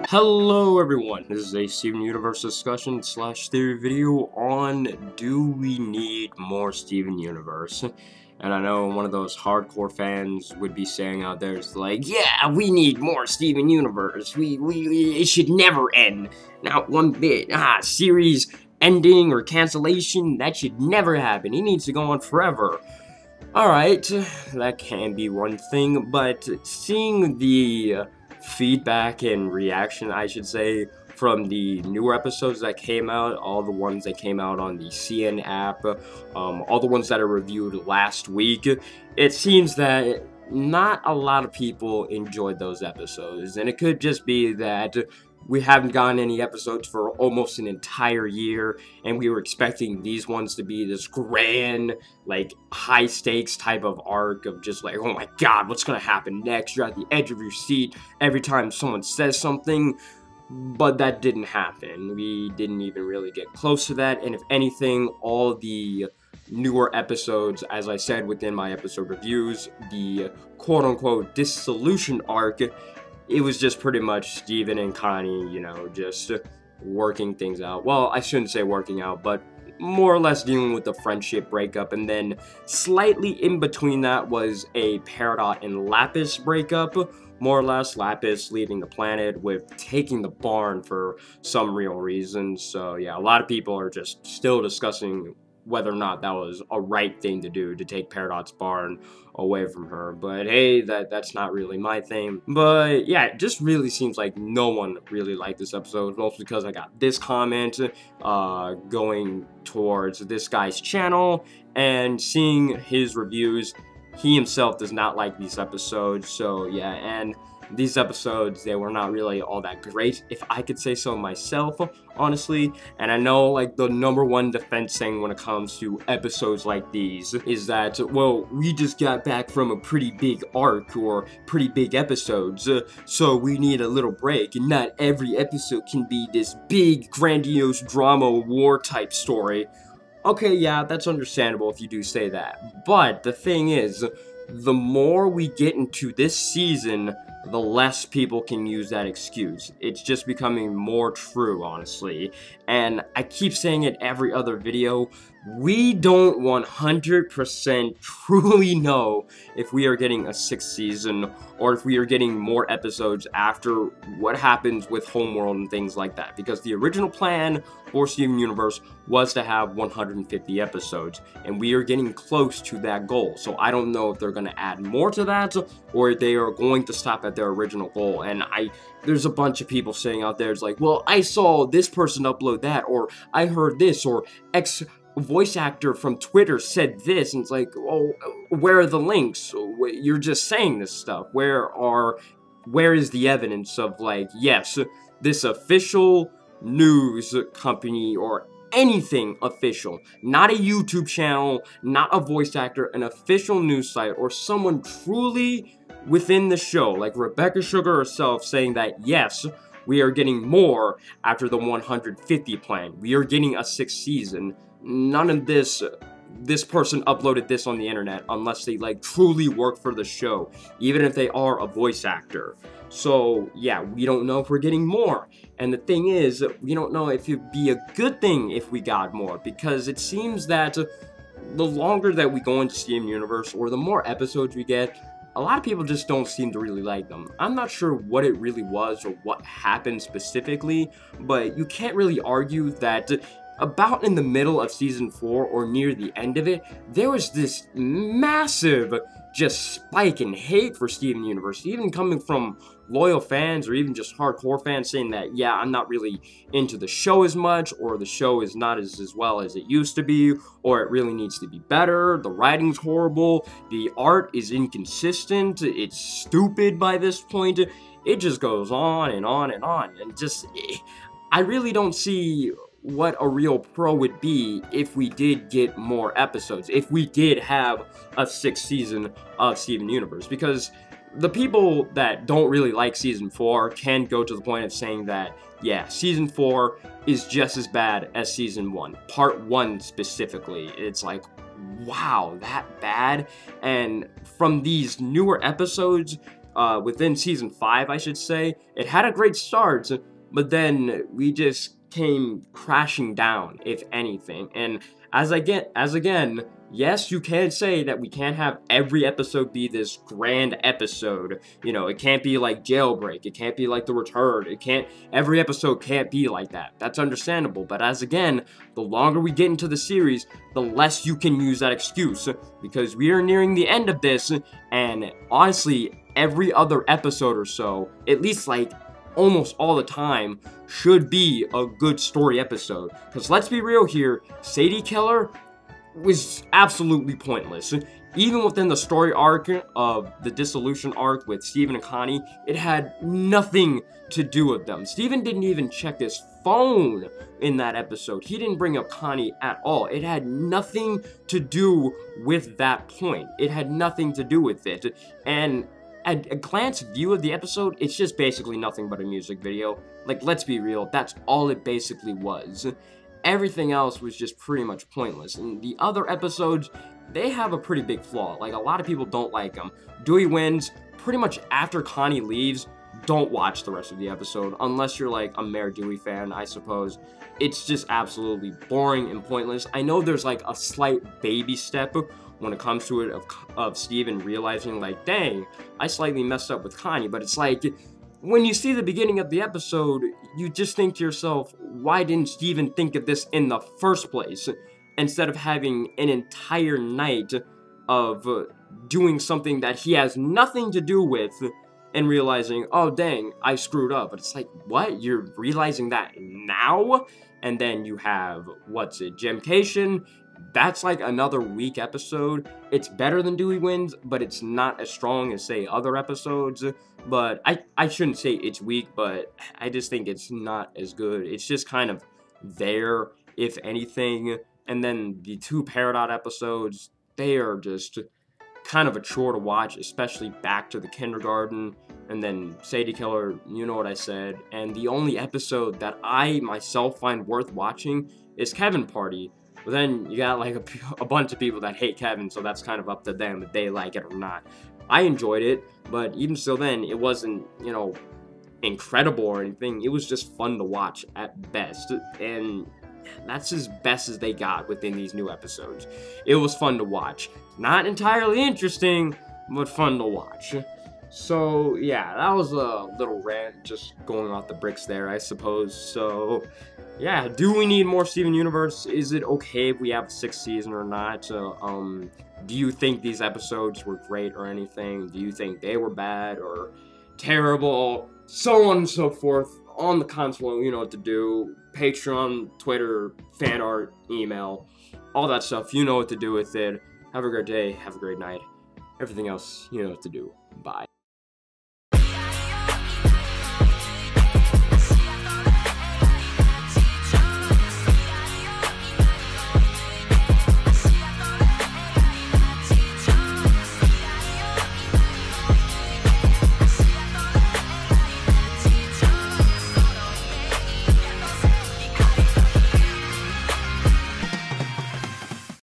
Hello everyone, this is a Steven Universe discussion slash theory video on do we need more Steven Universe? And I know one of those hardcore fans would be saying out there is like, yeah, we need more Steven Universe. It should never end. Not one bit. Series ending or cancellation, that should never happen. He needs to go on forever. Alright, that can be one thing, but seeing the feedback and reaction, I should say, from the newer episodes that came out, all the ones that came out on the CN app, all the ones that are reviewed last week, it seems that not a lot of people enjoyed those episodes, and it could just be that we haven't gotten any episodes for almost an entire year, and we were expecting these ones to be this grand, like, high-stakes type of arc of just like, oh my god, what's gonna happen next? You're at the edge of your seat every time someone says something, but that didn't happen. We didn't even really get close to that, and if anything, all the newer episodes, as I said within my episode reviews, the quote-unquote dissolution arc, it was just pretty much Steven and Connie, just working things out. Well, I shouldn't say working out, but more or less dealing with the friendship breakup. And then slightly in between that was a Peridot and Lapis breakup. More or less, Lapis leaving the planet with taking the barn for some real reason. So yeah, a lot of people are just still discussing whether or not that was a right thing to do, to take Peridot's barn away from her. But hey, that's not really my thing. But yeah, it just really seems like no one really liked this episode, mostly because I got this comment going towards this guy's channel, and seeing his reviews, he himself does not like these episodes. So yeah, and these episodes, they were not really all that great, if I could say so myself, honestly. And I know, like, the number one defense thing when it comes to episodes like these is that, well, we just got back from a pretty big arc or pretty big episodes, so we need a little break, and not every episode can be this big, grandiose drama war type story. Okay, yeah, that's understandable if you do say that, but the thing is, the more we get into this season, the less people can use that excuse. It's just becoming more true, honestly. And I keep saying it every other video, we don't 100% truly know if we are getting a 6th season or if we are getting more episodes after what happens with Homeworld and things like that. Because the original plan for Steven Universe was to have 150 episodes, and we are getting close to that goal. So I don't know if they're going to add more to that or they are going to stop at their original goal. And there's a bunch of people saying out there, it's like, well, I saw this person upload that, or I heard this, or X voice actor from Twitter said this, and it's like, oh, where are the links? You're just saying this stuff. Where is the evidence of, like, yes, this official news company or anything official, not a YouTube channel, not a voice actor, an official news site, or someone truly within the show, like Rebecca Sugar herself, saying that yes, we are getting more after the 150 plan. We are getting a 6th season. None of this person uploaded this on the internet unless they, like, truly work for the show, even if they are a voice actor. So yeah, we don't know if we're getting more. And the thing is, we don't know if it'd be a good thing if we got more, because it seems that the longer that we go into Steven Universe, or the more episodes we get, a lot of people just don't seem to really like them. I'm not sure what it really was or what happened specifically, but you can't really argue that about in the middle of season 4 or near the end of it, there was this massive just spike in hate for Steven Universe, even coming from loyal fans or even just hardcore fans saying that, yeah, I'm not really into the show as much, or the show is not as well as it used to be, or it really needs to be better, the writing's horrible, the art is inconsistent, it's stupid by this point. It just goes on and on and on, and just, I really don't see what a real pro would be if we did get more episodes, if we did have a 6th season of Steven Universe, because the people that don't really like season 4 can go to the point of saying that, yeah, season 4 is just as bad as season 1, part 1 specifically. It's like, wow, that bad? And from these newer episodes, within season 5, I should say. It had a great start, but then we just came crashing down, if anything. And as again, yes, you can say that we can't have every episode be this grand episode. You know, it can't be like Jailbreak. It can't be like The Return. Every episode can't be like that. That's understandable. But as again, the longer we get into the series, the less you can use that excuse. Because we are nearing the end of this, and honestly, every other episode or so, at least like almost all the time, should be a good story episode. Because let's be real here, Sadie Killer was absolutely pointless. Even within the story arc of the dissolution arc with Steven and Connie, it had nothing to do with them. Steven didn't even check his phone in that episode. He didn't bring up Connie at all. It had nothing to do with that point. It had nothing to do with it. And at a glance view of the episode, it's just basically nothing but a music video. Like, let's be real, that's all it basically was. Everything else was just pretty much pointless. And the other episodes, they have a pretty big flaw. Like, a lot of people don't like them. Dewey wins pretty much after Connie leaves. Don't watch the rest of the episode unless you're like a Mayor Dewey fan, I suppose. It's just absolutely boring and pointless. I know there's like a slight baby step when it comes to it of Steven realizing like, dang, I slightly messed up with Connie, but it's like, when you see the beginning of the episode, you just think to yourself, why didn't Steven think of this in the first place? Instead of having an entire night of doing something that he has nothing to do with and realizing, oh dang, I screwed up. But it's like, what? You're realizing that now? And then you have, Gemcation. That's like another weak episode. It's better than Dewey Wins, but it's not as strong as, say, other episodes. But I shouldn't say it's weak, but I just think it's not as good. It's just kind of there, if anything. And then the 2 Peridot episodes, they are just kind of a chore to watch, especially Back to the Kindergarten, and then Sadie Killer, you know what I said. And the only episode that I myself find worth watching is Kevin Party. But then you got like a bunch of people that hate Kevin, so that's kind of up to them if they like it or not. I enjoyed it, but even still then, it wasn't, you know, incredible or anything. It was just fun to watch at best, and that's as best as they got within these new episodes. It was fun to watch. Not entirely interesting, but fun to watch. So, yeah, that was a little rant, just going off the bricks there, I suppose. So, yeah, do we need more Steven Universe? Is it okay if we have a 6th season or not? Do you think these episodes were great or anything? Do you think they were bad or terrible? So on and so forth. On the console, you know what to do. Patreon, Twitter, fan art, email, all that stuff. You know what to do with it. Have a great day. Have a great night. Everything else, you know what to do. Bye.